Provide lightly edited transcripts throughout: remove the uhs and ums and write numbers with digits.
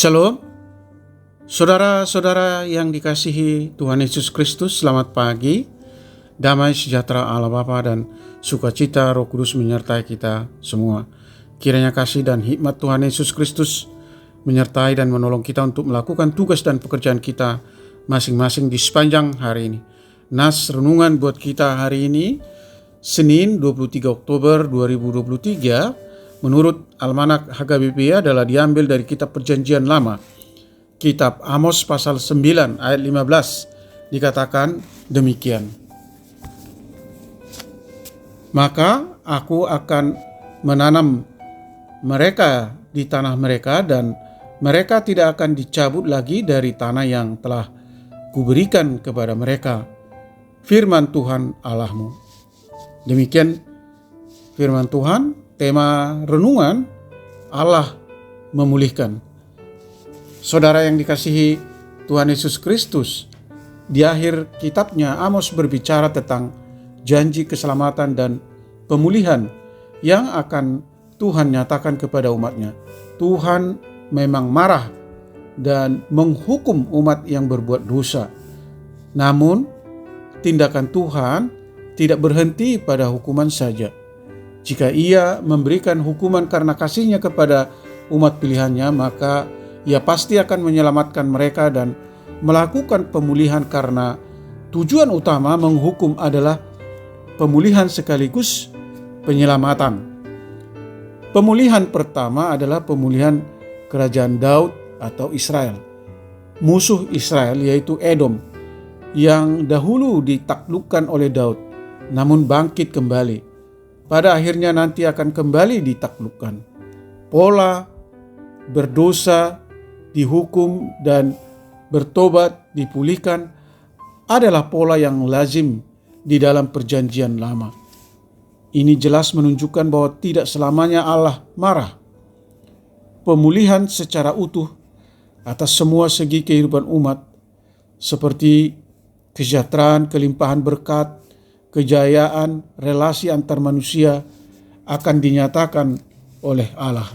Shalom, saudara-saudara yang dikasihi Tuhan Yesus Kristus, selamat pagi. Damai sejahtera Allah Bapa dan sukacita Roh Kudus menyertai kita semua. Kiranya kasih dan hikmat Tuhan Yesus Kristus menyertai dan menolong kita untuk melakukan tugas dan pekerjaan kita masing-masing di sepanjang hari ini. Nas renungan buat kita hari ini, Senin 23 Oktober 2023, menurut Almanak HKBP adalah diambil dari kitab Perjanjian Lama. Kitab Amos pasal 9 ayat 15 dikatakan demikian. Maka aku akan menanam mereka di tanah mereka dan mereka tidak akan dicabut lagi dari tanah yang telah kuberikan kepada mereka. Firman Tuhan Allahmu. Demikian firman Tuhan. Tema renungan, Allah memulihkan. Saudara yang dikasihi Tuhan Yesus Kristus, di akhir kitabnya Amos berbicara tentang janji keselamatan dan pemulihan yang akan Tuhan nyatakan kepada umatnya. Tuhan memang marah dan menghukum umat yang berbuat dosa. Namun, tindakan Tuhan tidak berhenti pada hukuman saja. Jika ia memberikan hukuman karena kasihnya kepada umat pilihannya, maka ia pasti akan menyelamatkan mereka dan melakukan pemulihan karena tujuan utama menghukum adalah pemulihan sekaligus penyelamatan. Pemulihan pertama adalah pemulihan kerajaan Daud atau Israel. Musuh Israel yaitu Edom yang dahulu ditaklukkan oleh Daud namun bangkit kembali. Pada akhirnya nanti akan kembali ditaklukkan. Pola berdosa, dihukum, dan bertobat, dipulihkan adalah pola yang lazim di dalam perjanjian lama. Ini jelas menunjukkan bahwa tidak selamanya Allah marah. Pemulihan secara utuh atas semua segi kehidupan umat, seperti kesejahteraan, kelimpahan berkat, kejayaan, relasi antar manusia akan dinyatakan oleh Allah.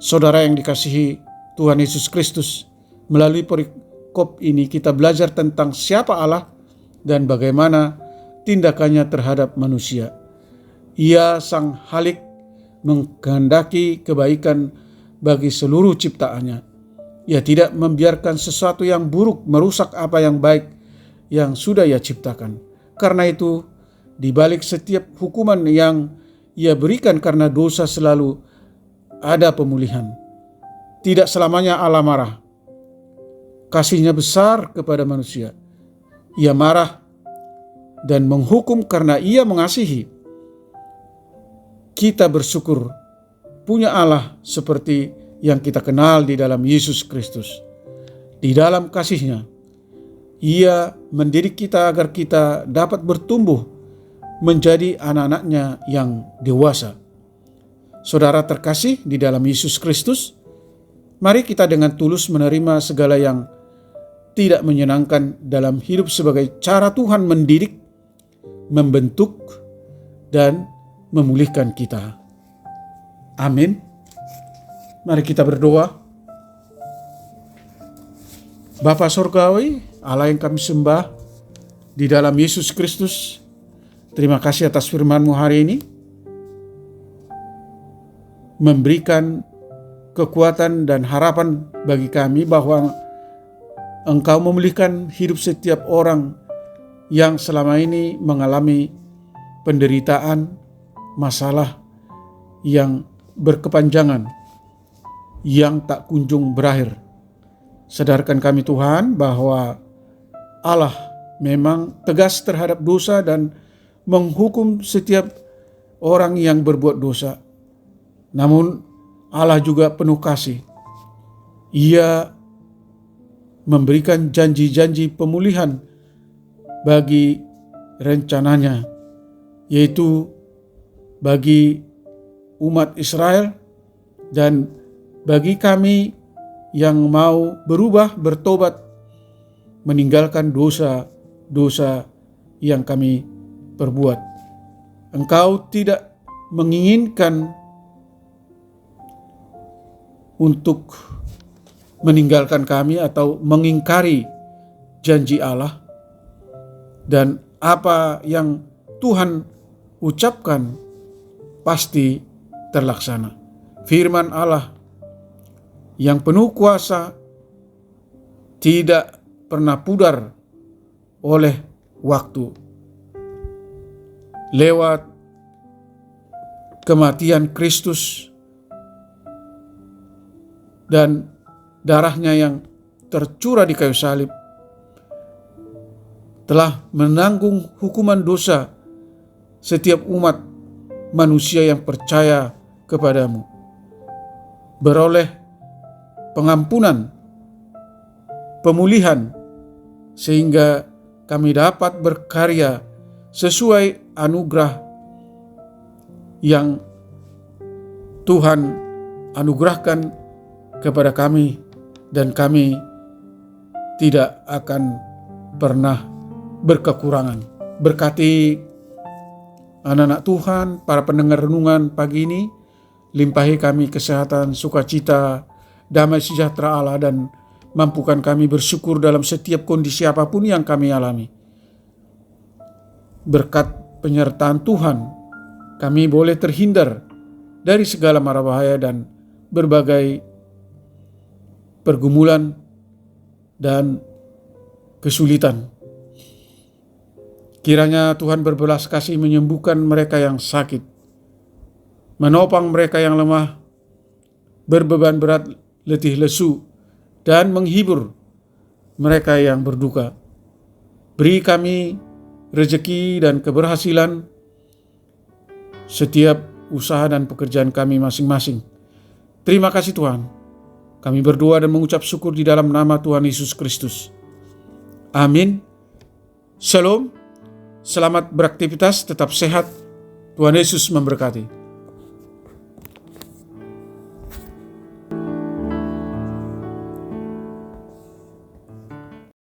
Saudara yang dikasihi Tuhan Yesus Kristus, melalui perikop ini kita belajar tentang siapa Allah dan bagaimana tindakannya terhadap manusia. Ia sang Halik mengkehendaki kebaikan bagi seluruh ciptaannya. Ia tidak membiarkan sesuatu yang buruk merusak apa yang baik yang sudah ia ciptakan. Karena itu, di balik setiap hukuman yang ia berikan karena dosa selalu ada pemulihan. Tidak selamanya Allah marah. Kasihnya besar kepada manusia. Ia marah dan menghukum karena ia mengasihi. Kita bersyukur punya Allah seperti yang kita kenal di dalam Yesus Kristus. Di dalam kasihnya, Ia mendidik kita agar kita dapat bertumbuh menjadi anak-anaknya yang dewasa. Saudara terkasih di dalam Yesus Kristus, mari kita dengan tulus menerima segala yang tidak menyenangkan dalam hidup sebagai cara Tuhan mendidik, membentuk, dan memulihkan kita. Amin. Mari kita berdoa. Bapa Surgawi, Allah yang kami sembah di dalam Yesus Kristus, terima kasih atas firman-Mu hari ini, memberikan kekuatan dan harapan bagi kami bahwa Engkau memulihkan hidup setiap orang yang selama ini mengalami penderitaan, masalah yang berkepanjangan, yang tak kunjung berakhir. Sadarkan kami Tuhan bahwa Allah memang tegas terhadap dosa dan menghukum setiap orang yang berbuat dosa. Namun Allah juga penuh kasih. Ia memberikan janji-janji pemulihan bagi rencananya, yaitu bagi umat Israel dan bagi kami yang mau berubah, bertobat, meninggalkan dosa-dosa yang kami perbuat. Engkau tidak menginginkan untuk meninggalkan kami atau mengingkari janji Allah, dan apa yang Tuhan ucapkan pasti terlaksana. Firman Allah yang penuh kuasa tidak pernah pudar oleh waktu. Lewat kematian Kristus dan darahnya yang tercurah di kayu salib telah menanggung hukuman dosa setiap umat manusia yang percaya kepadamu, beroleh pengampunan, pemulihan, sehingga kami dapat berkarya sesuai anugerah yang Tuhan anugerahkan kepada kami, dan kami tidak akan pernah berkekurangan. Berkati anak-anak Tuhan, para pendengar renungan pagi ini, limpahi kami kesehatan, sukacita, damai sejahtera Allah, dan mampukan kami bersyukur dalam setiap kondisi apapun yang kami alami. Berkat penyertaan Tuhan, kami boleh terhindar dari segala mara bahaya dan berbagai pergumulan dan kesulitan. Kiranya Tuhan berbelas kasih menyembuhkan mereka yang sakit, menopang mereka yang lemah, berbeban berat, letih lesu, dan menghibur mereka yang berduka. Beri kami rezeki dan keberhasilan setiap usaha dan pekerjaan kami masing-masing. Terima kasih Tuhan. Kami berdoa dan mengucap syukur di dalam nama Tuhan Yesus Kristus. Amin. Shalom. Selamat beraktivitas, tetap sehat. Tuhan Yesus memberkati.